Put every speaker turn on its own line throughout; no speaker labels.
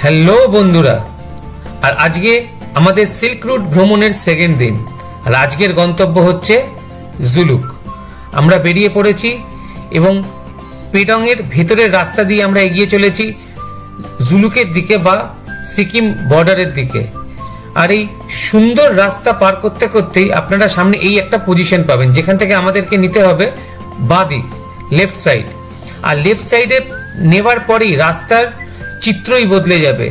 Hello বন্ধুরা, আর আজকে আমাদের সিল্ক রুট ভ্রমণের সেকেন্ড দিন। আর আজকের গন্তব্য হচ্ছে জুলুক। আমরা বেরিয়ে পড়েছি এবং পেডংয়ের ভেতরের রাস্তা দিয়ে আমরা এগিয়ে চলেছি জুলুকের দিকে বা সিকিম বর্ডারের দিকে। আর এই সুন্দর রাস্তা পার করতে করতেই আপনারা সামনে এই একটা পজিশন পাবেন, যেখান থেকে আমাদেরকে নিতে হবে বাঁ দিক, লেফট সাইড। আর লেফট সাইডে নেওয়ার পরেই রাস্তার চিত্রই বদলে যাবে।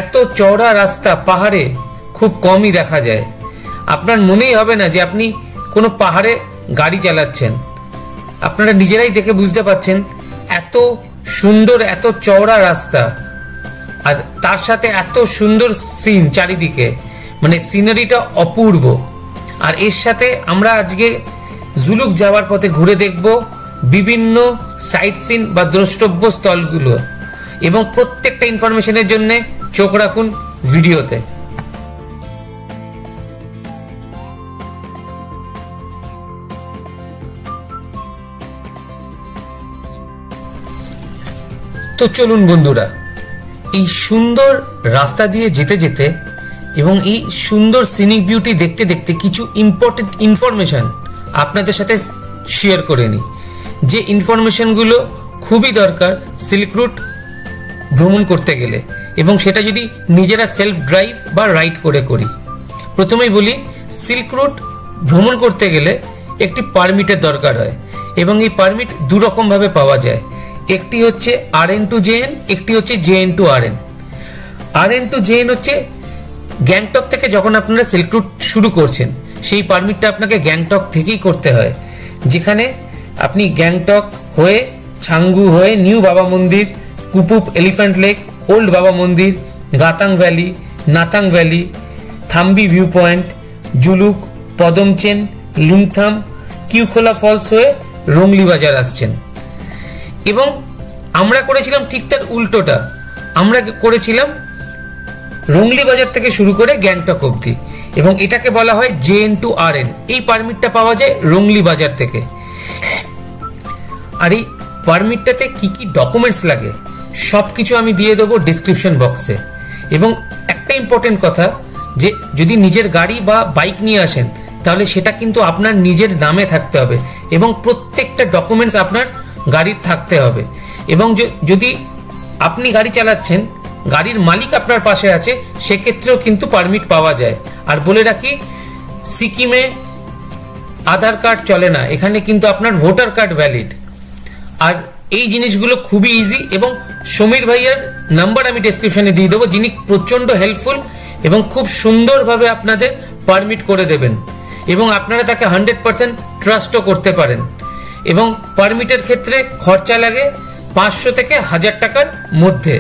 এত চওড়া রাস্তা পাহাড়ে খুব কমই দেখা যায়। আপনার মনেই হবে না যে আপনি কোনো পাহাড়ে গাড়ি চালাচ্ছেন। আপনারা নিজেরাই দেখে বুঝতে পারছেন এত সুন্দর, এত চওড়া রাস্তা, আর তার সাথে এত সুন্দর সিন চারিদিকে, মানে সিনারিটা অপূর্ব। আর এর সাথে আমরা আজকে জুলুক যাওয়ার পথে ঘুরে দেখব বিভিন্ন সাইট সিন বা দ্রষ্টব্য স্থলগুলো, এবং প্রত্যেকটা ইনফরমেশনের জন্য চোখ রাখুন ভিডিওতে। তো চলুন বন্ধুরা, এই সুন্দর রাস্তা দিয়ে যেতে যেতে এবং এই সুন্দর সিনিক বিউটি দেখতে দেখতে কিছু ইম্পর্টেন্ট ইনফরমেশন আপনাদের সাথে শেয়ার করে নিই, যে ইনফরমেশনগুলো খুবই দরকার সিল্ক রুট ভ্রমণ করতে গেলে, এবং সেটা যদি নিজেরা সেলফ ড্রাইভ বা রাইড করে করি। প্রথমেই বলি, সিল্ক রুট ভ্রমণ করতে গেলে একটি পারমিটের দরকার হয়, এবং এই পারমিট দু রকম ভাবে পাওয়া যায়। একটি হচ্ছে RN to JN, একটি হচ্ছে JN to RN। RN to JN হচ্ছে গ্যাংটক থেকে যখন আপনারা সিল্ক রুট শুরু করছেন, সেই পারমিটটা আপনাকে গ্যাংটক থেকেই করতে হয়, যেখানে আপনি গ্যাংটক হয়ে, ছাঙ্গু হয়ে, নিউ বাবা মন্দির, Kupup elephant lake, old Baba Mandir, Gatang valley, Nathang valley, Thambi view point, Zuluk, Padamchen, Lingtham, Kuekhola falls হয়ে রংলি বাজার আসছেন। এবং আমরা করেছিলাম ঠিক তার উল্টোটা, আমরা করেছিলাম রংলি বাজার থেকে শুরু করে গ্যাংটক অবধি, এবং এটাকে বলা হয় JN to RN। এই পারমিটটা পাওয়া যায় রংলি বাজার থেকে। আর এই পারমিটটাতে কি কি ডকুমেন্টস লাগে সবকিছু আমি দিয়ে দেবো ডিসক্রিপশন বক্সে। এবং একটা ইম্পর্টেন্ট কথা, যে যদি নিজের গাড়ি বা বাইক নিয়ে আসেন তাহলে সেটা কিন্তু আপনার নিজের নামে থাকতে হবে, এবং প্রত্যেকটা ডকুমেন্টস আপনার গাড়ির থাকতে হবে। এবং যদি আপনি গাড়ি চালাচ্ছেন, গাড়ির মালিক আপনার পাশে আছে, সেক্ষেত্রেও কিন্তু পারমিট পাওয়া যায়। আর বলে রাখি, সিকিমে আধার কার্ড চলে না, এখানে কিন্তু আপনার ভোটার কার্ড ভ্যালিড। আর এই জিনিসগুলো খুবই ইজি, এবং সমীর ভাইয়ার নাম্বার আমি ডেসক্রিপশনে দিয়ে দেবো, যিনি প্রচন্ড হেল্পফুল এবং খুব সুন্দরভাবে আপনাদের পারমিট করে দেবেন, এবং আপনারা তাকে 100% ট্রাস্টও করতে পারেন। এবং পারমিটের ক্ষেত্রে খরচা লাগে 500 থেকে 1000 টাকার মধ্যে।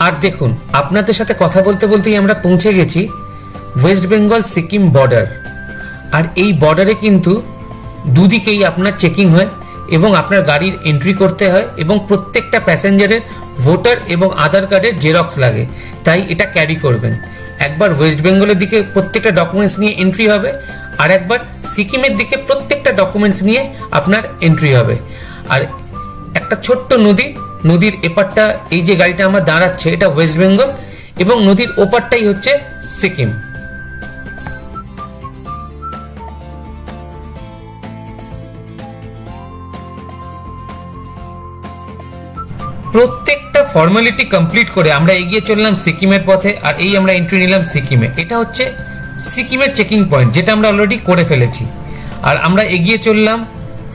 আর দেখুন, আপনাদের সাথে কথা বলতে বলতেই আমরা পৌঁছে গেছি ওয়েস্ট বেঙ্গল সিকিম বর্ডার। আর এই বর্ডারে কিন্তু দুদিকেই আপনার চেকিং হয়, এবং আপনার গাড়ির এন্ট্রি করতে হয়, এবং প্রত্যেকটা প্যাসেঞ্জারের ভোটার এবং আধার কার্ডের জেরক্স লাগে, তাই এটা ক্যারি করবেন। একবার ওয়েস্ট বেঙ্গলের দিকে প্রত্যেকটা ডকুমেন্টস নিয়ে এন্ট্রি হবে, আর একবার সিকিমের দিকে প্রত্যেকটা ডকুমেন্টস নিয়ে আপনার এন্ট্রি হবে। আর একটা ছোট্ট নদী, নদীর এপারটা, এই যে গাড়িটা আমার দাঁড়াচ্ছে, এটা ওয়েস্ট বেঙ্গল, এবং নদীর ওপারটাই হচ্ছে সিকিম। প্রত্যেকটা ফর্মালিটি কমপ্লিট করে আমরা এগিয়ে চললাম সিকিমের পথে। আর এই আমরা এন্ট্রি নিলাম সিকিমে। এটা হচ্ছে সিকিমের চেকিং পয়েন্ট, যেটা আমরা অলরেডি করে ফেলেছি। আর আমরা এগিয়ে চললাম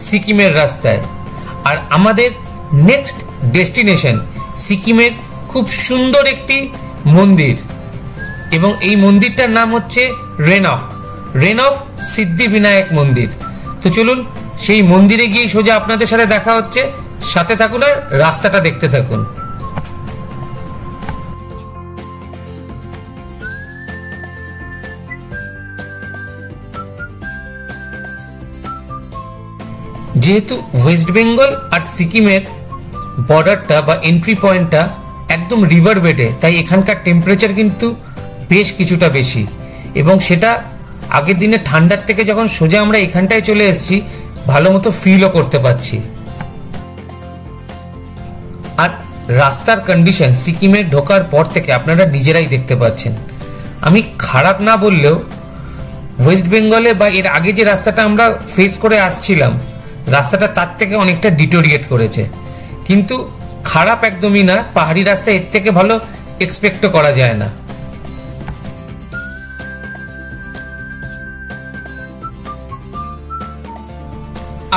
সিকিমের রাস্তায়। আর আমাদের নেক্সট ডেস্টিনেশন সিকিমের খুব সুন্দর একটি মন্দির, এবং এই মন্দিরটার নাম হচ্ছে রেনক সিদ্ধি বিনায়ক মন্দির। তো চলুন সেই মন্দিরে গিয়ে সোজা আপনাদের সাথে দেখা হচ্ছে। সাথে থাকুন আর রাস্তাটা দেখতে থাকুন। যেহেতু ওয়েস্ট বেঙ্গল আর সিকিমের বর্ডারটা বা এন্ট্রি পয়েন্টটা একদম রিভার বেডে, তাই এখানকার টেম্পারেচার কিন্তু বেশ কিছুটা বেশি। এবং সেটা আগের দিনে ঠান্ডার থেকে যখন সোজা আমরা এখানটায় চলে এসেছি ভালো মতো ফিলও করতে পারছি। আর রাস্তার কন্ডিশন সিকিমে ঢোকার পর থেকে আপনারা নিজেরাই দেখতে পাচ্ছেন। আমি খারাপ না বললেও ওয়েস্ট বেঙ্গলে বা এর আগে যে রাস্তাটা আমরা ফেস করে আসছিলাম রাস্তাটা তার থেকে অনেকটা ডিটোরিয়েট করেছে, কিন্তু খারাপ একদমই না। পাহাড়ি রাস্তা এর থেকে ভালো এক্সপেক্টও করা যায় না।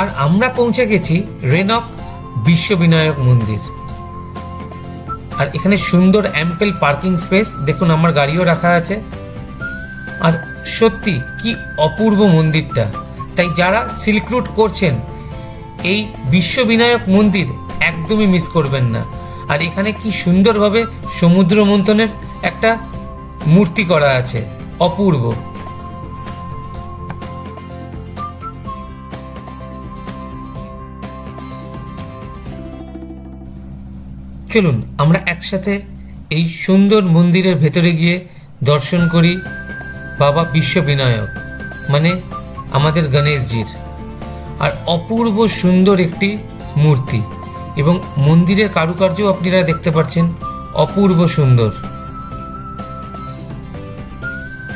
আর আমরা পৌঁছে গেছি রেনক বিশ্ববিনায়ক মন্দির। আর এখানে সুন্দর অ্যাম্পেল পার্কিং স্পেস, দেখুন আমার গাড়িও রাখা আছে। আর সত্যি কি অপূর্ব মন্দিরটা, তাই যারা সিল্ক রুট করছেন এই বিশ্ববিনায়ক মন্দির একদমই মিস করবেন না। আর এখানে কি সুন্দরভাবে সমুদ্র মন্থনের একটা মূর্তি করা আছে, অপূর্ব। চলুন আমরা একসাথে এই সুন্দর মন্দিরের ভেতরে গিয়ে দর্শন করি বাবা বিশ্ববিনায়ক মানে আমাদের গণেশজির। আর অপূর্ব সুন্দর একটি মূর্তি এবং মন্দিরের কারুকার্য আপনারা দেখতে পাচ্ছেন, অপূর্ব সুন্দর।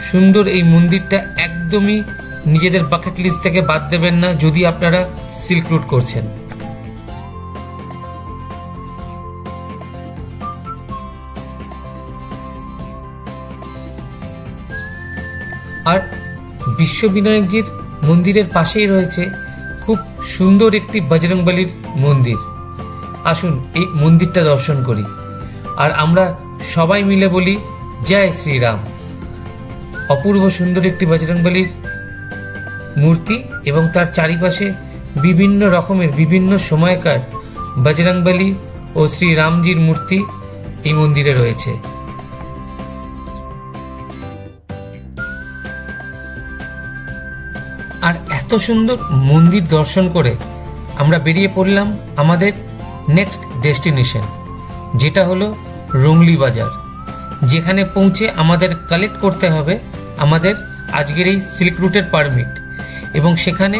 সুন্দর এই মন্দিরটা একদমই নিজেদের বাকেট লিস্ট থেকে বাদ দেবেন না যদি আপনারা সিল্ক রুট করছেন। আর বিশ্ববিনায়কজির মন্দিরের পাশেই রয়েছে খুব সুন্দর একটি বজরংবলীর মন্দির। আসুন এই মন্দিরটা দর্শন করি আর আমরা সবাই মিলে বলি জয় শ্রীরাম। অপূর্ব সুন্দর একটি বজরংবলীর মূর্তি এবং তার চারিপাশে বিভিন্ন রকমের বিভিন্ন সময়কার বজরংবলী ও শ্রীরামজির মূর্তি এই মন্দিরে রয়েছে। আর এত সুন্দর মন্দির দর্শন করে আমরা বেরিয়ে পড়লাম আমাদের নেক্সট ডেস্টিনেশন, যেটা হলো রুংলি বাজার, যেখানে পৌঁছে আমাদের কালেক্ট করতে হবে আমাদের আজকের এই সিল্ক রুটের পারমিট। এবং সেখানে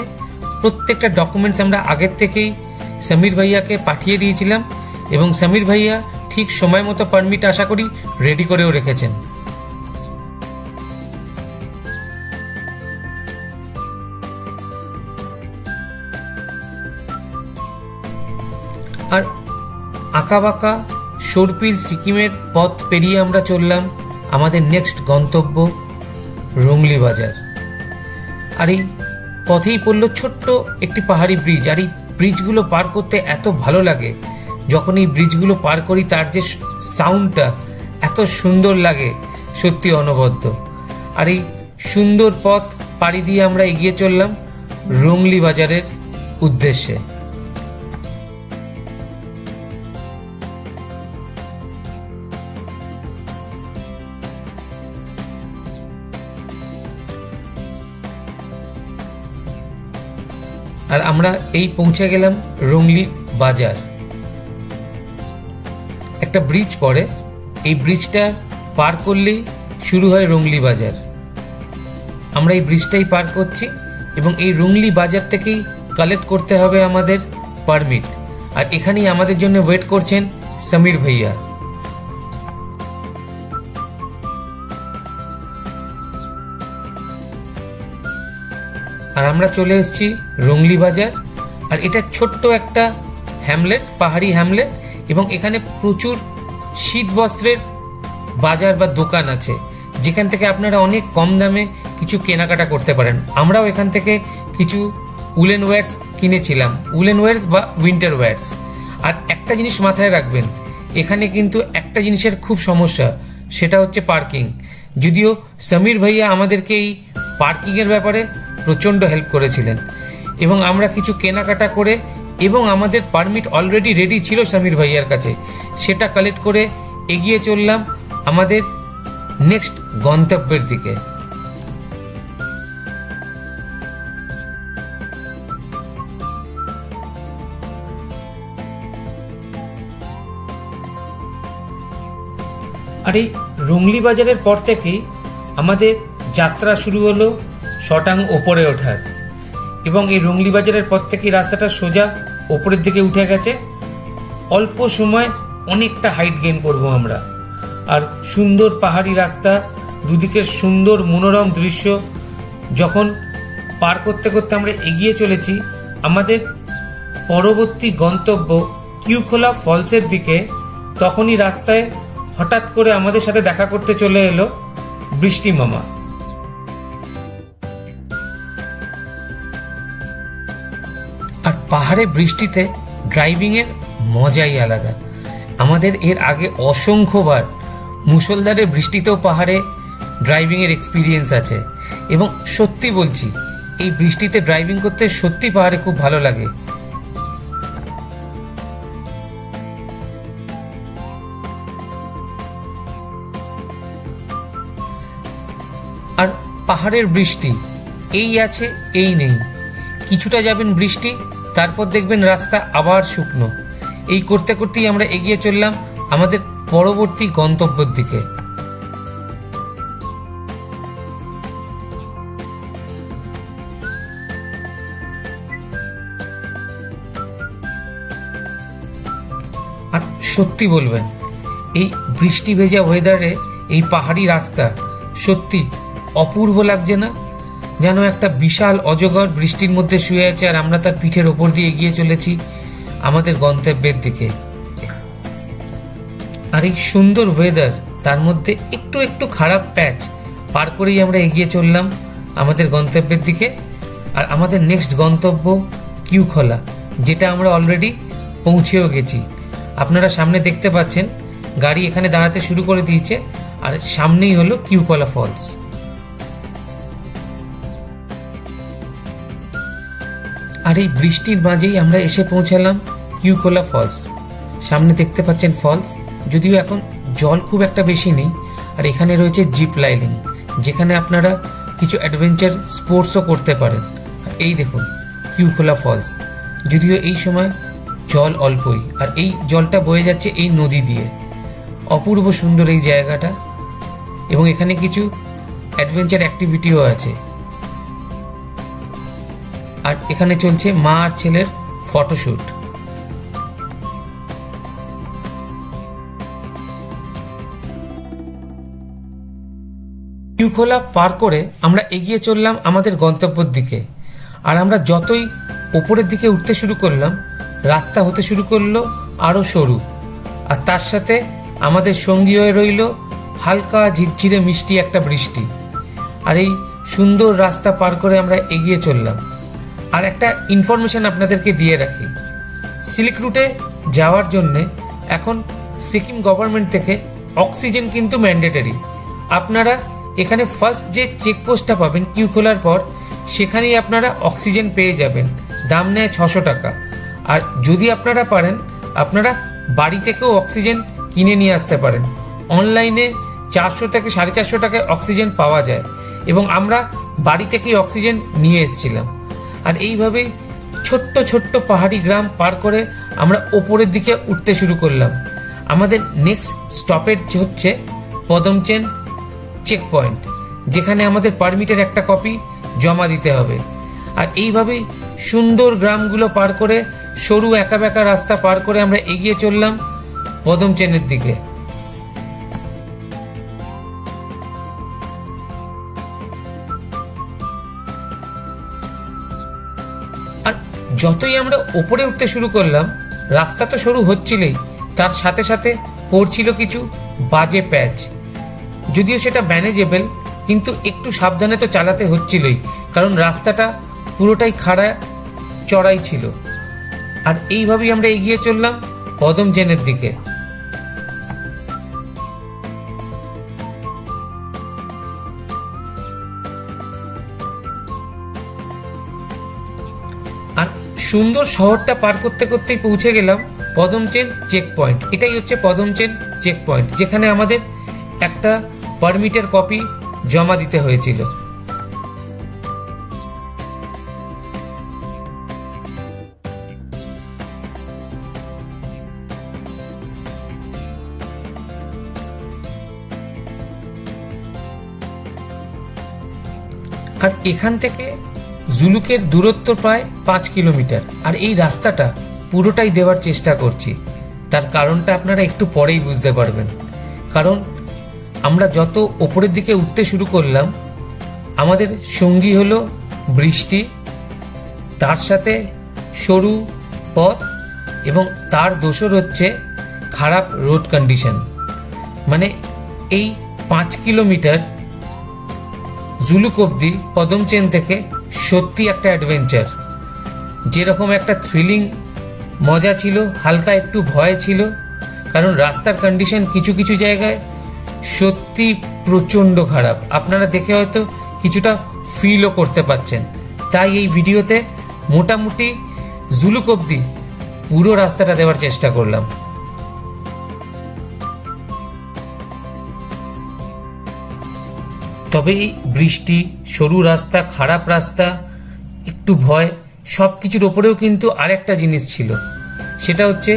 প্রত্যেকটা ডকুমেন্টস আমরা আগের থেকেই সমীর ভাইয়াকে পাঠিয়ে দিয়েছিলাম এবং সমীর ভাইয়া ঠিক সময় মতো পারমিট আশা করি রেডি করেও রেখেছেন। আর আঁকাবাঁকা সরপিল সিকিমের পথ পেরিয়ে আমরা চললাম আমাদের নেক্সট গন্তব্য রুংলি বাজার। আর এই পথেই পড়ল ছোট্ট একটি পাহাড়ি ব্রিজ। আর এই ব্রিজগুলো পার করতে এত ভালো লাগে, যখন এই ব্রিজগুলো পার করি তার যে সাউন্ডটা এত সুন্দর লাগে, সত্যি অনবদ্য। আর এই সুন্দর পথ পাড়ি দিয়ে আমরা এগিয়ে চললাম রুংলি বাজারের উদ্দেশ্যে। আর আমরা এই পৌঁছে গেলাম রুংলি বাজার। একটা ব্রিজ পড়ে, এই ব্রিজটা পার করলেই শুরু হয় রুংলি বাজার। আমরা এই ব্রিজটাই পার করছি এবং এই রুংলি বাজার থেকেই কালেক্ট করতে হবে আমাদের পারমিট। আর এখানেই আমাদের জন্য ওয়েট করছেন সমীর ভাইয়া। আর আমরা চলে এসেছি রুংলি বাজার। আর এটা ছোট্ট একটা হ্যামলেট, পাহাড়ি হ্যামলেট, এবং এখানে প্রচুর শীত বস্ত্রের বাজার বা দোকান আছে, যেখান থেকে আপনারা অনেক কম দামে কিছু কেনাকাটা করতে পারেন। আমরাও এখান থেকে কিছু উলেন ওয়্যার্স কিনেছিলাম, উলেন ওয়্যার্স বা উইন্টার ওয়্যার্স। আর একটা জিনিস মাথায় রাখবেন, এখানে কিন্তু একটা জিনিসের খুব সমস্যা, সেটা হচ্ছে পার্কিং। যদিও সমীর ভাইয়া আমাদেরকে এই পার্কিংয়ের ব্যাপারে প্রচণ্ড হেল্প করেছিলেন এবং আমরা কিছু কেনাকাটা করে এবং আমাদের পারমিট অলরেডি রেডি ছিল সমীর ভাইয়ার কাছে, সেটা কালেক্ট করে এগিয়ে চললাম আমাদের নেক্সট গন্তব্যের দিকে। আর এই রুংলি বাজারের পর থেকেই আমাদের যাত্রা শুরু হলো শটাং ওপরে ওঠার, এবং এই রুংলি বাজারের পর থেকে রাস্তাটা সোজা ওপরের দিকে উঠে গেছে। অল্প সময় অনেকটা হাইট গেইন করব আমরা। আর সুন্দর পাহাড়ি রাস্তা, দুদিকের সুন্দর মনোরম দৃশ্য যখন পার করতে করতে আমরা এগিয়ে চলেছি আমাদের পরবর্তী গন্তব্য কিউখোলা ফলসের দিকে, তখনই রাস্তায় হঠাৎ করে আমাদের সাথে দেখা করতে চলে এলো বৃষ্টি মামা। আর পাহাড়ে বৃষ্টিতে ড্রাইভিংয়ের মজাই আলাদা। আমাদের এর আগে অসংখ্যবার মুষলধারে বৃষ্টিতেও পাহাড়ে ড্রাইভিংয়ের এক্সপিরিয়েন্স আছে, এবং সত্যি বলছি এই বৃষ্টিতে ড্রাইভিং করতে সত্যি পাহাড়ে খুব ভালো লাগে। আর পাহাড়ের বৃষ্টি এই আছে এই নেই, কিছুটা যাবেন বৃষ্টি, তারপর দেখবেন রাস্তা আবার শুকনো। এই করতে করতেই আমরা এগিয়ে চললাম আমাদের পরবর্তী গন্তব্যের দিকে। আর সত্যি বলবেন এই বৃষ্টি ভেজা ওয়েদারে এই পাহাড়ি রাস্তা সত্যি অপূর্ব লাগছে না? যেন একটা বিশাল অজগর বৃষ্টির মধ্যে শুয়ে আছে আর আমরা তার পিঠের ওপর দিয়ে এগিয়ে চলেছি আমাদের গন্তব্যের দিকে। আর এই সুন্দর ওয়েদার, তার মধ্যে একটু একটু খারাপ প্যাচ পার করেই আমরা এগিয়ে চললাম আমাদের গন্তব্যের দিকে। আর আমাদের নেক্সট গন্তব্য কিউখোলা, যেটা আমরা অলরেডি পৌঁছেও গেছি। আপনারা সামনে দেখতে পাচ্ছেন গাড়ি এখানে দাঁড়াতে শুরু করে দিয়েছে, আর সামনেই হলো কিউখোলা ফলস। আর এই বৃষ্টির মাঝেই আমরা এসে পৌঁছালাম কিউখোলা ফলস। সামনে দেখতে পাচ্ছেন ফলস, যদিও এখন জল খুব একটা বেশি নেই। আর এখানে রয়েছে জিপ লাইনিং, যেখানে আপনারা কিছু অ্যাডভেঞ্চার স্পোর্টসও করতে পারেন। আর এই দেখুন কিউখোলা ফলস, যদিও এই সময় জল অল্পই, আর এই জলটা বয়ে যাচ্ছে এই নদী দিয়ে। অপূর্ব সুন্দর এই জায়গাটা, এবং এখানে কিছু অ্যাডভেঞ্চার অ্যাক্টিভিটিও আছে। আর এখানে চলছে মা আর ছেলের ফটোশুট। কিউখোলা পার করে আমরা এগিয়ে চললাম আমাদের গন্তব্যের দিকে। আর আমরা যতই ওপরের দিকে উঠতে শুরু করলাম, রাস্তা হতে শুরু করলো আরো সরু, আর তার সাথে আমাদের সঙ্গী হয়ে রইল হালকা ঝিরঝিরে মিষ্টি একটা বৃষ্টি। আর এই সুন্দর রাস্তা পার করে আমরা এগিয়ে চললাম। আর একটা ইনফরমেশন আপনাদেরকে দিয়ে রাখি, সিল্ক রুটে যাওয়ার জন্যে এখন সিকিম গভর্নমেন্ট থেকে অক্সিজেন কিন্তু ম্যান্ডেটরি। আপনারা এখানে ফার্স্ট যে চেকপোস্টটা পাবেন কিউখোলার পর, সেখানেই আপনারা অক্সিজেন পেয়ে যাবেন। দাম নেয় 600 টাকা। আর যদি আপনারা পারেন, আপনারা বাড়ি থেকেও অক্সিজেন কিনে নিয়ে আসতে পারেন। অনলাইনে 400 থেকে 450 টাকায় অক্সিজেন পাওয়া যায়, এবং আমরা বাড়ি থেকেই অক্সিজেন নিয়ে এসেছিলাম। আর এইভাবেই ছোট্ট ছোট্ট পাহাড়ি গ্রাম পার করে আমরা ওপরের দিকে উঠতে শুরু করলাম। আমাদের নেক্সট স্টপেজ হচ্ছে পদমচেন চেক পয়েন্ট, যেখানে আমাদের পারমিটের একটা কপি জমা দিতে হবে। আর এইভাবেই সুন্দর গ্রামগুলো পার করে, সরু একা বেঁকা রাস্তা পার করে আমরা এগিয়ে চললাম পদমচেনের দিকে। আর যতই আমরা ওপরে উঠতে শুরু করলাম, রাস্তা তো সরু হচ্ছিলই, তার সাথে সাথে পড়ছিল কিছু বাজে প্যাচ। যদিও সেটা ম্যানেজেবল, কিন্তু একটু সাবধানে তো চালাতে হচ্ছিলই, কারণ রাস্তাটা পুরোটাই খাড়া চড়াই ছিল। আর এইভাবেই আমরা এগিয়ে চললাম পদমচেনের দিকে। আর সুন্দর শহরটা পার করতে করতেই পৌঁছে গেলাম পদমচেন চেক পয়েন্ট। এটাই হচ্ছে পদমচেন চেক পয়েন্ট, যেখানে আমাদের একটা পারমিটের কপি জমা দিতে হয়েছিল। আর এখান থেকে জুলুকের দূরত্ব প্রায় 5 কিলোমিটার। আর এই রাস্তাটা পুরোটাই দেওয়ার চেষ্টা করছি, তার কারণটা আপনারা একটু পরেই বুঝতে পারবেন। কারণ আমরা যত ওপরের দিকে উঠতে শুরু করলাম, আমাদের সঙ্গী হলো বৃষ্টি, তার সাথে সরু পথ, এবং তার দোসর হচ্ছে খারাপ রোড কন্ডিশন। মানে এই 5 কিলোমিটার জুলুক অবধি পদমচেন থেকে সত্যি একটা অ্যাডভেঞ্চার। যেরকম একটা থ্রিলিং মজা ছিল, হালকা একটু ভয় ছিল, কারণ রাস্তার কন্ডিশন কিছু কিছু জায়গায় সত্যি প্রচণ্ড খারাপ। আপনারা দেখে হয়তো কিছুটা ফিলও করতে পারছেন। তাই এই ভিডিওতে মোটামুটি জুলুক অবধি পুরো রাস্তাটা দেওয়ার চেষ্টা করলাম। তবে এই বৃষ্টি, সরু রাস্তা, খারাপ রাস্তা, একটু ভয়, সব কিছুর ওপরেও কিন্তু আরেকটা জিনিস ছিল, সেটা হচ্ছে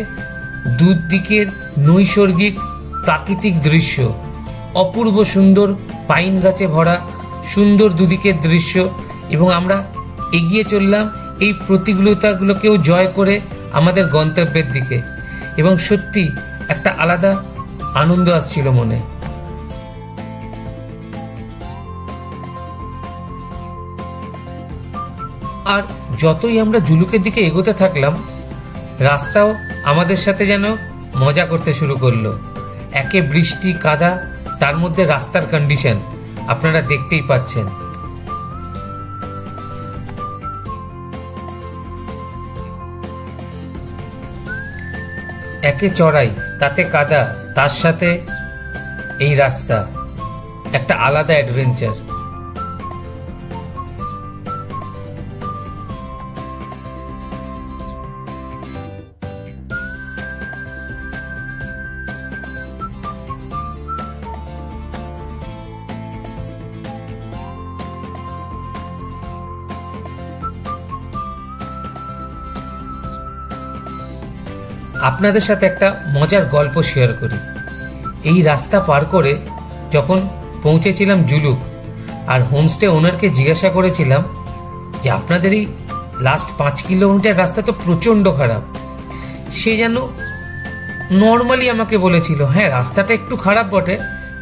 দুদিকের নৈসর্গিক প্রাকৃতিক দৃশ্য। অপূর্ব সুন্দর পাইন গাছে ভরা সুন্দর দুদিকের দৃশ্য, এবং আমরা এগিয়ে চললাম এই প্রতিকূলতাগুলোকেও জয় করে আমাদের গন্তব্যের দিকে, এবং সত্যি একটা আলাদা আনন্দ আসছিল মনে। আর যতই আমরা জুলুকের দিকে এগোতে থাকলাম, রাস্তাও আমাদের সাথে যেন মজা করতে শুরু করলো। একে বৃষ্টি, কাদা, তার মধ্যে রাস্তার কন্ডিশন আপনারা দেখতেই পাচ্ছেন। একে চড়াই, তাতে কাদা, তার সাথে এই রাস্তা, একটা আলাদা অ্যাডভেঞ্চার। আপনাদের সাথে একটা মজার গল্প শেয়ার করি। এই রাস্তা পার করে যখন পৌঁছেছিলাম জুলুক, আর হোমস্টে ওনারকে জিজ্ঞাসা করেছিলাম যে আপনাদের এই লাস্ট 5 কিলোমিটার রাস্তা তো প্রচণ্ড খারাপ। সে যেন নর্মালি আমাকে বলেছিল, হ্যাঁ রাস্তাটা একটু খারাপ বটে,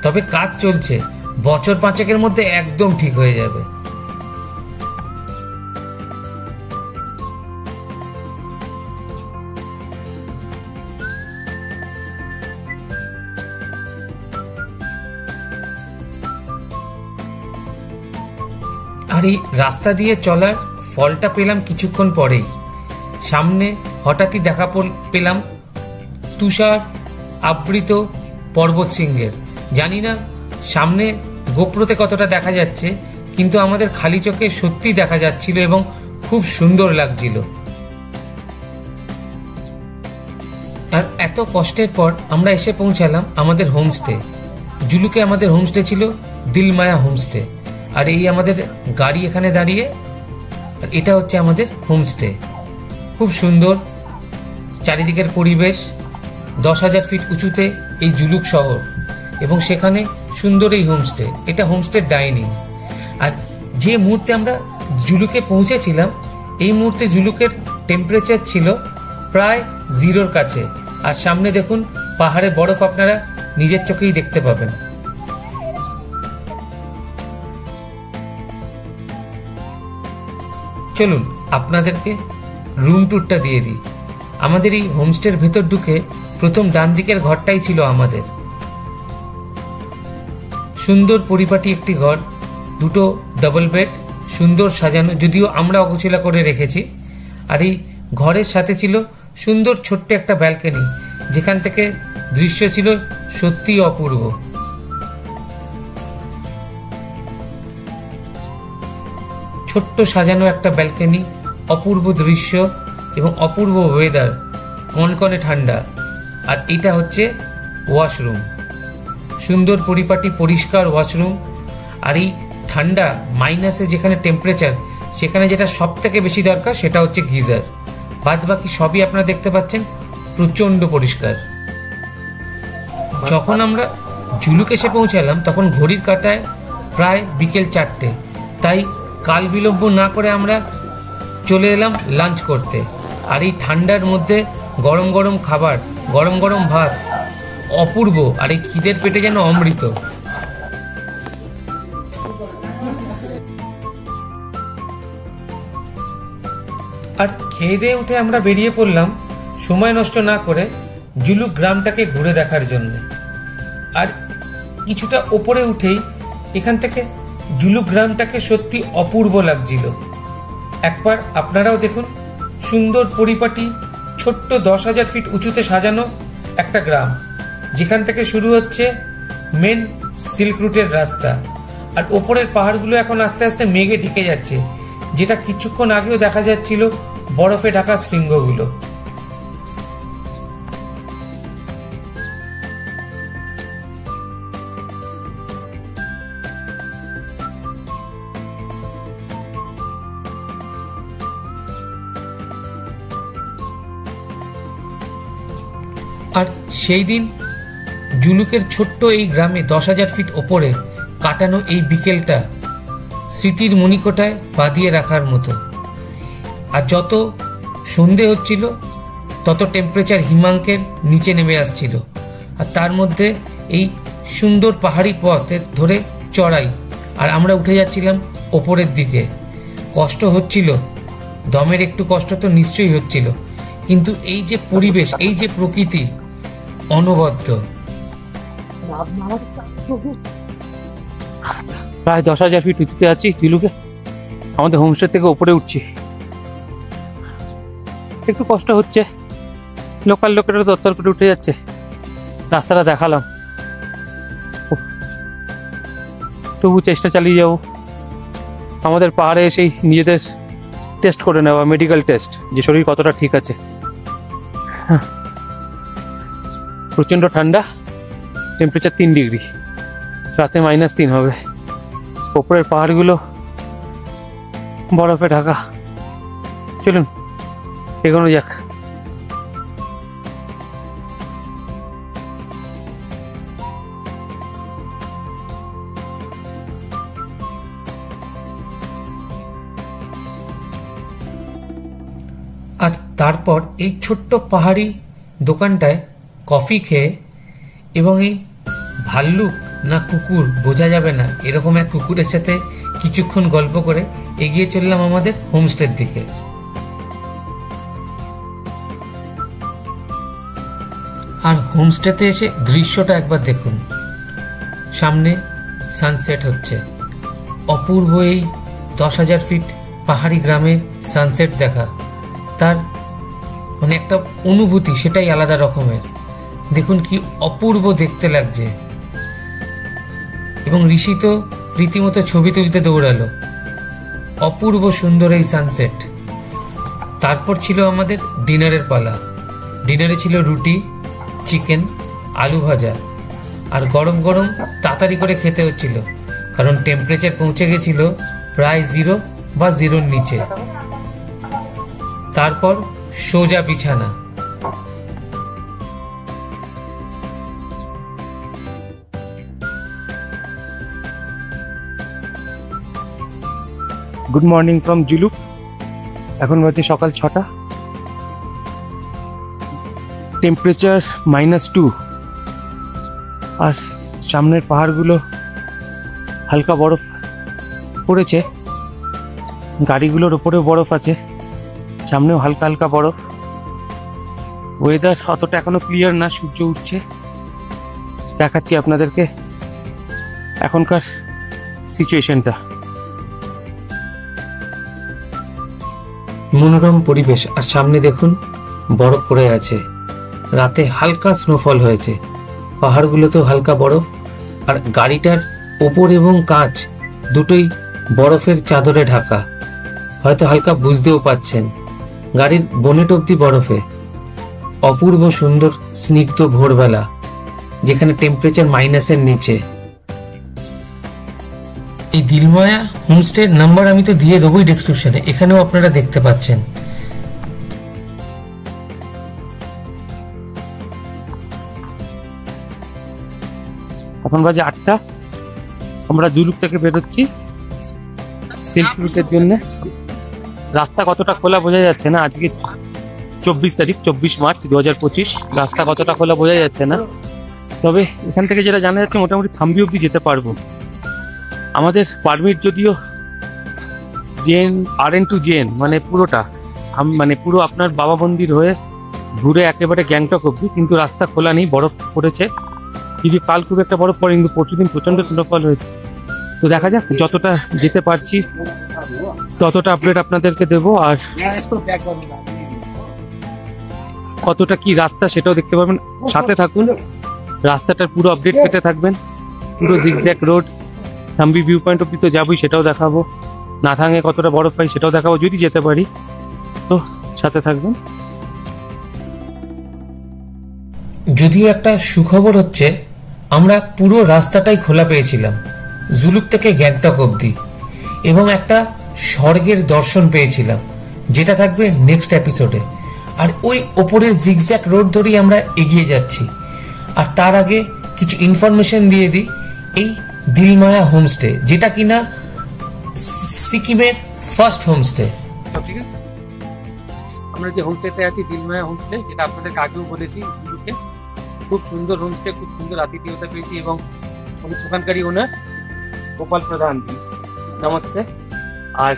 তবে কাজ চলছে, বছর 5-এর মধ্যে একদম ঠিক হয়ে যাবে। আর এই রাস্তা দিয়ে চলার ফলটা পেলাম কিছুক্ষণ পরেই। সামনে হঠাৎই দেখা পেলাম তুষার আবৃত পর্বত শৃঙ্গের। জানি না সামনে গোপ্রোতে কতটা দেখা যাচ্ছে, কিন্তু আমাদের খালি চোখে সত্যি দেখা যাচ্ছিল এবং খুব সুন্দর লাগছিল। আর এত কষ্টের পর আমরা এসে পৌঁছালাম আমাদের হোমস্টে। জুলুকে আমাদের হোমস্টে ছিল দিলমায়া হোমস্টে। আর এই আমাদের গাড়ি এখানে দাঁড়িয়ে, আর এটা হচ্ছে আমাদের হোমস্টে। খুব সুন্দর চারিদিকের পরিবেশ, 10,000 ফিট উঁচুতে এই জুলুক শহর, এবং সেখানে সুন্দর এই হোমস্টে। এটা হোমস্টের ডাইনিং। আর যে মুহূর্তে আমরা জুলুকে পৌঁছেছিলাম, এই মুহূর্তে জুলুকের টেম্পারেচার ছিল প্রায় 0-র কাছে। আর সামনে দেখুন পাহাড়ে বরফ, আপনারা নিজের চোখেই দেখতে পাবেন। চলুন আপনাদেরকে রুম ট্যুরটা দিয়ে দিই। আমাদের এই হোমস্টের ভেতর ঢুকে প্রথম ডান দিকের ঘরটাই ছিল আমাদের। সুন্দর পরিপাটি একটি ঘর, 2টো ডাবল বেড, সুন্দর সাজানো, যদিও আমরা অগোছালো করে রেখেছি। আর এই ঘরের সাথে ছিল সুন্দর ছোট্ট একটা ব্যালকনি, যেখান থেকে দৃশ্য ছিল সত্যি অপূর্ব। ছোট্ট সাজানো একটা ব্যালকনি, অপূর্ব দৃশ্য এবং অপূর্ব ওয়েদার, কনকনে ঠান্ডা। আর এটা হচ্ছে ওয়াশরুম, সুন্দর পরিপাটি পরিষ্কার ওয়াশরুম। আর এই ঠান্ডা মাইনাসে যেখানে টেম্পারেচার, সেখানে যেটা সব থেকে বেশি দরকার সেটা হচ্ছে গিজার। বাদ বাকি সবই আপনারা দেখতে পাচ্ছেন প্রচণ্ড পরিষ্কার। যখন আমরা জুলুক এসে পৌঁছালাম তখন ঘড়ির কাঁটায় প্রায় বিকেল 4টে, তাই কাল বিলম্ব না করে আমরা চলে এলাম লাঞ্চ করতে। আর এই ঠান্ডার মধ্যে গরম গরম খাবার, গরম গরম ভাত, অপূর্ব। আর এই খিদের পেটে যেন অমৃত। আর খেয়ে দিয়ে উঠে আমরা বেরিয়ে পড়লাম সময় নষ্ট না করে জুলুক গ্রামটাকে ঘুরে দেখার জন্য। আর কিছুটা ওপরে উঠেই এখান থেকে জুলুক গ্রামটাকে সত্যি অপূর্ব লাগছিল। একবার আপনারাও দেখুন, সুন্দর পরিপাটি ছোট্ট 10,000 ফিট উঁচুতে সাজানো একটা গ্রাম, যেখান থেকে শুরু হচ্ছে মেন সিল্ক রুটের রাস্তা। আর ওপরের পাহাড়গুলো এখন আস্তে আস্তে মেঘে ঢেকে যাচ্ছে, যেটা কিছুক্ষণ আগেও দেখা যাচ্ছিল বরফে ঢাকা শৃঙ্গগুলো। আর সেই দিন জুলুকের ছোট্ট এই গ্রামে 10,000 ফিট ওপরে কাটানো এই বিকেলটা স্মৃতির মণিকোটায় বাঁধিয়ে রাখার মতো। আর যত সন্ধে হচ্ছিল তত টেম্পারেচার হিমাঙ্কের নিচে নেমে আসছিল। আর তার মধ্যে এই সুন্দর পাহাড়ি পথের ধরে চড়াই, আর আমরা উঠে যাচ্ছিলাম ওপরের দিকে। কষ্ট হচ্ছিল, দমের একটু কষ্ট তো নিশ্চয়ই হচ্ছিল, কিন্তু এই যে পরিবেশ, এই যে প্রকৃতি, অনবদ্য।
প্রায় 10,000 ফিট উঁচুতে আছি জিলুকে। আমাদের হোমস্টে থেকে উপরে উঠছি, একটু কষ্ট হচ্ছে। লোকাল লোকেরা তত্তর করে উঠে যাচ্ছে। রাস্তাটা দেখালাম, তবু চেষ্টা চালিয়ে যাব। আমাদের পাহাড়ে এসেই নিজেদের টেস্ট করে নেওয়া, মেডিকেল টেস্ট, যে শরীর কতটা ঠিক আছে। প্রচণ্ড ঠান্ডা, টেম্পারেচার 3 ডিগ্রি, রাতে -3 হবে। ওপরের পাহাড়গুলো বরফে ঢাকা। চলুন এগোনো যাক।
আর তারপর এই ছোট্ট পাহাড়ি দোকানটায় কফি খেয়ে এবং এই ভাল্লুক না কুকুর বোঝা যাবে না, এরকম এক কুকুরের সাথে কিছুক্ষণ গল্প করে এগিয়ে চললাম আমাদের হোমস্টের দিকে। আর হোমস্টেতে এসে দৃশ্যটা একবার দেখুন, সামনে সানসেট হচ্ছে। অপূর্ব এই 10,000 ফিট পাহাড়ি গ্রামে সানসেট দেখা, তার মানে একটা অনুভূতি সেটাই আলাদা রকমের। দেখুন কি অপূর্ব দেখতে লাগছে। এবং ঋষি তো রীতিমতো ছবি তুলতে দৌড়ালো। অপূর্ব সুন্দর এই সানসেট। তারপর ছিল আমাদের ডিনারের পালা। ডিনারে ছিল রুটি, চিকেন, আলু ভাজা, আর গরম গরম তাড়াতাড়ি করে খেতে হচ্ছিল, কারণ টেম্পারেচার পৌঁছে গেছিল প্রায় 0 বা 0-র নিচে। তারপর সোজা বিছানা।
Good morning from Zuluk. এখন বাজে সকাল 6টা, টেম্পারেচার -2। আর সামনের পাহাড়গুলো হালকা বরফ পড়েছে, গাড়িগুলোর উপরেও বরফ আছে, সামনেও হালকা হালকা বরফ। ওয়েদার অতটা এখনো ক্লিয়ার না, সূর্য উঠছে। দেখাচ্ছি আপনাদেরকে এখনকার সিচুয়েশনটা।
মনোরম পরিবেশ, আর সামনে দেখুন বরফ পড়ে আছে। রাতে হালকা স্নোফল হয়েছে, পাহাড়গুলোতেও হালকা বরফ। আর গাড়িটার ওপর এবং কাঁচ দুটোই বরফের চাদরে ঢাকা। হয়তো হালকা বুঝতেও পাচ্ছেন, গাড়ির বনেট অব্দি বরফে। অপূর্ব সুন্দর স্নিগ্ধ ভোরবেলা, যেখানে টেম্পারেচার -এর নিচে। এই দিলমায়া হোমস্টের নাম্বার আমি তো দিয়ে দেবোই ডেসক্রিপশনে, এখানেও আপনারা দেখতে পাচ্ছেন।
এখন বাজে 8টা, আমরা জুলুক থেকে বেরোচ্ছি। সিল্ক রুটের জন্য। রাস্তা কতটা খোলা বোঝা যাচ্ছে না, আজকে 24 তারিখ 24 মার্চ 2025, রাস্তা কতটা খোলা বোঝা যাচ্ছে না। তবে এখান থেকে যেটা জানা যাচ্ছে মোটামুটি থাম্বি অব্দি যেতে পারবো। আমাদের পারমিট যদিও জেন RN টু জেন মানে পুরোটা, মানে পুরো আপনার বাবা মন্দির হয়ে ঘুরে একেবারে গ্যাংটক অব্দি, কিন্তু রাস্তা খোলা নেই, বরফ পড়েছে। যদি কাল খুব একটা বরফ পড়ে, কিন্তু পরশুদিন প্রচণ্ড স্নোফল হয়েছে। তো দেখা যাক, যতটা যেতে পারছি ততটা আপডেট আপনাদেরকে দেবো, আর কতটা কি রাস্তা সেটাও দেখতে পারবেন। সাথে থাকুন, রাস্তাটার পুরো আপডেট পেতে থাকবেন। পুরো zigzag road, Thambi view point অব্দি তো যাবোই, সেটাও দেখাবো। নাথাঙে কতটা বরফ পাই সেটাও দেখাবো যদি যেতে পারি। তো সাথে থাকবেন।
যদিও একটা সুখবর হচ্ছে, আমরা পুরো রাস্তাটাই খোলা পেয়েছিলাম জুলুক থেকে গ্যাংটক অবধি, এবং একটা স্বর্গের দর্শন পেয়েছিলাম, যেটা থাকবে নেক্সট এপিসোডে। আর ওই ওপরের জিগজ্যাগ রোড ধরেই আমরা এগিয়ে যাচ্ছি। আর তার আগে কিছু ইনফরমেশন দিয়ে দিই, এই দিলমায়া হোমস্টে, যেটা কিনা সিকিমের ফার্স্ট হোমস্টে।
ঠিক আছে, আমরা যে হোমস্টেতে আছি দিলমায়া হোমস্টে, যেটা আপনাদেরকে আগেও বলেছি, জুলুকে খুব সুন্দর হোমস্টে, খুব সুন্দর আতিথেয়তা পেয়েছি, এবং ওখানকারই ওনার গোপাল প্রধানজি, নমস্তে। আর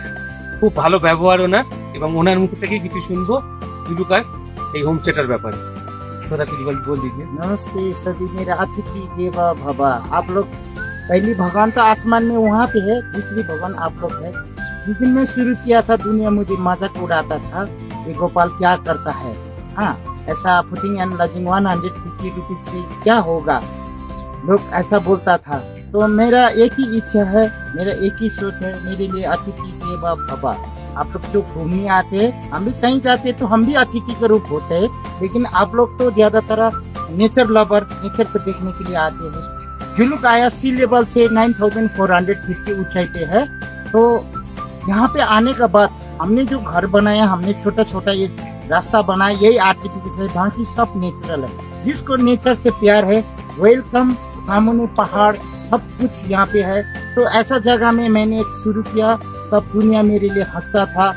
খুব ভালো ব্যবহার ওনার, এবং ওনার মুখ থেকে কিছু শুনবো জুলুকার এই হোমস্টেটার ব্যাপারে। थोड़ा कुछ बोल दीजिए।
नमस्ते सभी, मेरा अतिथि देवा भव। आप लोग पहली भगवान तो आसमान में वहाँ पे है, दूसरी भगवान आप लोग है। जिस दिन मैं शुरू किया था, दुनिया मुझे मजाक उड़ाता था कि गोपाल क्या करता है, हाँ ऐसा फुटिंग एंड लॉजिंग 150 रुपीज से क्या होगा, लोग ऐसा बोलता था। तो मेरा एक ही इच्छा है, मेरा एक ही सोच है, मेरे लिए अतिथि देवा भव। आप लोग जो घूमने आते हैं, हम भी कहीं जाते हैं तो हम भी अतिथि के रूप होते हैं, लेकिन आप लोग तो ज्यादातर नेचर लवर, नेचर को देखने के लिए आते हैं। जुलुक आया सी लेवल से 9450 ऊंचाई पे है। तो यहाँ पे आने के बाद हमने जो घर बनाया, हमने छोटा छोटा ये रास्ता बनाया, यही आर्टिफिशियल है, बाकी सब नेचुरल है। जिसको नेचर से प्यार है, वेलकम। सामने पहाड़ सब कुछ यहाँ पे है। तो ऐसा जगह में मैंने एक शुरू किया, तब दुनिया मेरे लिए हंसता था।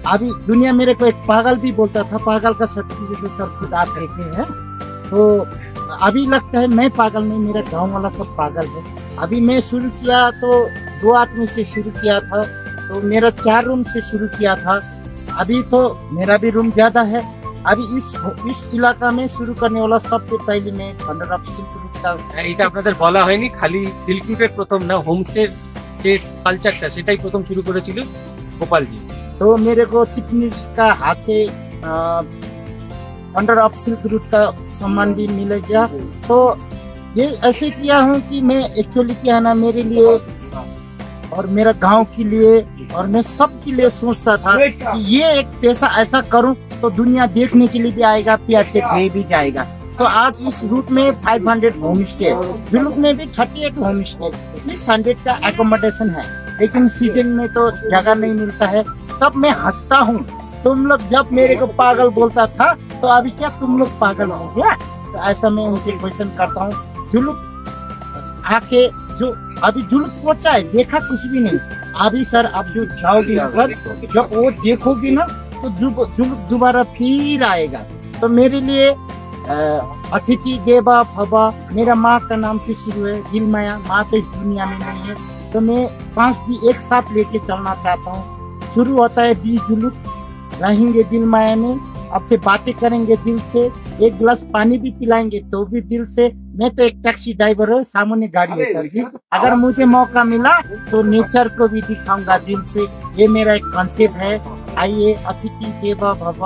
अभी दुनिया मेरे को एक पागल भी बोलता था, पागल का सर्टिफिकेट सर खुद आप देते हैं। तो अभी लगता है मैं पागल नहीं, मेरा गांव वाला सब पागल है। अभी मैं शुरू किया तो 2 आदमी से शुरू किया था, तो मेरा 4 रूम से शुरू किया था। अभी तो मेरा भी रूम ज्यादा है। अभी इस इलाका में शुरू करने वाला सबसे पहले मैं थंडर ऑफ सिल्क रूट का,
এটা আপনাদের বলা হয়নি, খালি সিল্ক রুটের প্রথম না, হোমস্টে যে কালচারটা সেটাই প্রথম শুরু করেছিল গোপালজি।
तो मेरे को चीफ मिनिस्टर का हाथ से थंडर ऑफ सिल्क रूट का सम्मान भी मिल गया। तो ये ऐसे किया हूँ कि मैं एक्चुअली क्या है ना, मेरे लिए और मेरा गांव के लिए और मैं सब के लिए सोचता था कि ये एक पैसा ऐसा करूं तो दुनिया देखने के लिए भी आएगा, प्यार से रह भी जाएगा। तो आज इस रूट में 500 होम स्टे, जुलुक में भी 38 होम स्टे, 600 का एकोमोडेशन है। लेकिन सीजन में तो जगह नहीं मिलता है। तब मैं हंसता हूँ, तुम लोग जब मेरे को पागल बोलता था, तो अभी क्या तुम लोग पागल हो गया? तो ऐसा मैं उनसे क्वेश्चन करता हूँ। जुलुक आके जो अभी जुलुक पहुंचा है, देखा कुछ भी नहीं। अभी सर आप जो जाओगे सर, जब वो देखोगे ना, तो जुलुक दोबारा फिर आएगा। तो मेरे लिए अतिथि देवा भव, मेरा माँ का नाम से शुरू है, दिलमाया। माँ तो इस दुनिया में नहीं है, तो मैं 5 दी एक साथ लेके चलना चाहता हूँ। शुरू होता है 20 जुलुक, रहेंगे दिलमाया में, आपसे बातें करेंगे दिल से, एक गिलास पानी भी पिलाएंगे तो भी दिल से। मैं तो एक टैक्सी ड्राइवर हूँ, सामने गाड़ी है सर जी। अगर मुझे मौका मिला तो नेचर को भी दिखाऊंगा दिल से। ये मेरा एक कॉन्सेप्ट है। आइए, अतिथि देवा भव।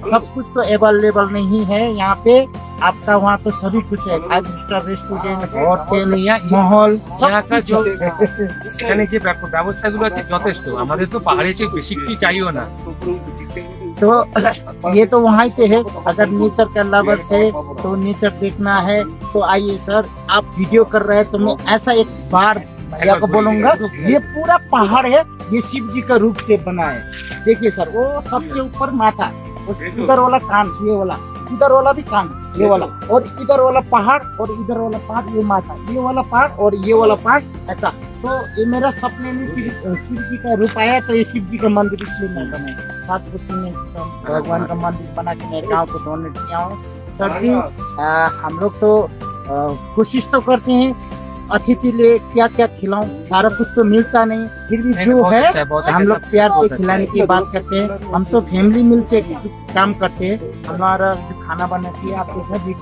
सब कुछ तो अवेलेबल नहीं है यहाँ पे, आपका वहाँ तो सभी कुछ है, 5 स्टार रेस्टोरेंट, होटल, महल, सब कुछ है।
এখানে যে ব্যবস্থাগুলো আছে যথেষ্ট, আমাদের তো পাহাড়ে চেয়ে বেশি কি চাইও না।
तो ये तो वहाँ से है। अगर नेचर का लवर्स है तो नेचर देखना है तो आइए सर। आप वीडियो कर रहे हैं तो मैं ऐसा एक बार भैया को बोलूंगा, ये पूरा पहाड़ है, ये शिव जी का रूप से बना है। देखिए सर, वो सबसे ऊपर माथा, इधर वाला कान, ये वाला, इधर वाला भी कान, ये वाला, और इधर वाला पहाड़, और इधर वाला पहाड़, ये माथा, ये वाला पहाड़ और ये वाला पहाड़, ऐसा तो ये मेरा सपने में शिव जी का रूप आया, तो ये शिव जी का मंदिर इसलिए मैं बनाया। 7 फुट में भगवान का मंदिर बना के मैं गाँव को डोनेट किया हूँ। सर जी हम लोग तो कोशिश तो करते हैं अतिथि ले क्या क्या खिलाऊं, सारा कुछ तो मिलता नहीं, फिर भी जो है हम लोग प्यार से खिलाने की बात करते हैं। हम तो फैमिली मिलके काम करते हैं। हमारा जो खाना बनाती है आपके घर भी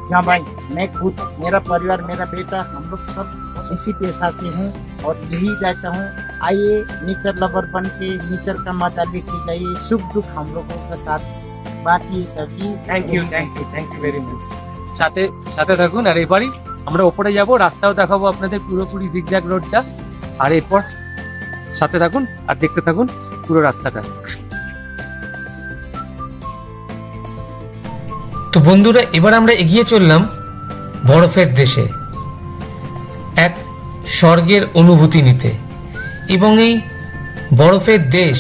जहाँ भाई मैं खुद, मेरा परिवार, मेरा बेटा, हम लोग सब इसी पेशा से हैं और यही रहता हूँ। आइए नेचर लवर बन के नेचर का मजा लेके जाइए, सुख दुख हम लोगों के साथ बाकी sir ji.
Thank you very much. সাথে সাথে থাকুন। আর এবারই আমরা ওপরে যাব, রাস্তাও দেখাবো আপনাদের পুরোপুরি জিগজ্যাগ রোডটা। আর এরপর সাথে থাকুন আর দেখতে থাকুন পুরো রাস্তাটা।
তো বন্ধুরা এবার আমরা এগিয়ে চললাম বরফের দেশে, এক স্বর্গের অনুভূতি নিতে। এবং এই বরফের দেশ,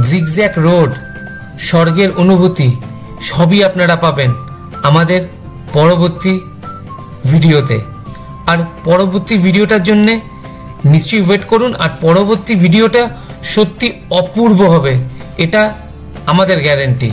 জিগজ্যাগ রোড, স্বর্গের অনুভূতি সবই আপনারা পাবেন আমাদের পরবর্তী ভিডিওতে। আর পরবর্তী ভিডিওটার জন্য নিশ্চয়ই ওয়েট করুন। আর পরবর্তী ভিডিওটা সত্যি অপূর্ব হবে, এটা আমাদের গ্যারান্টি।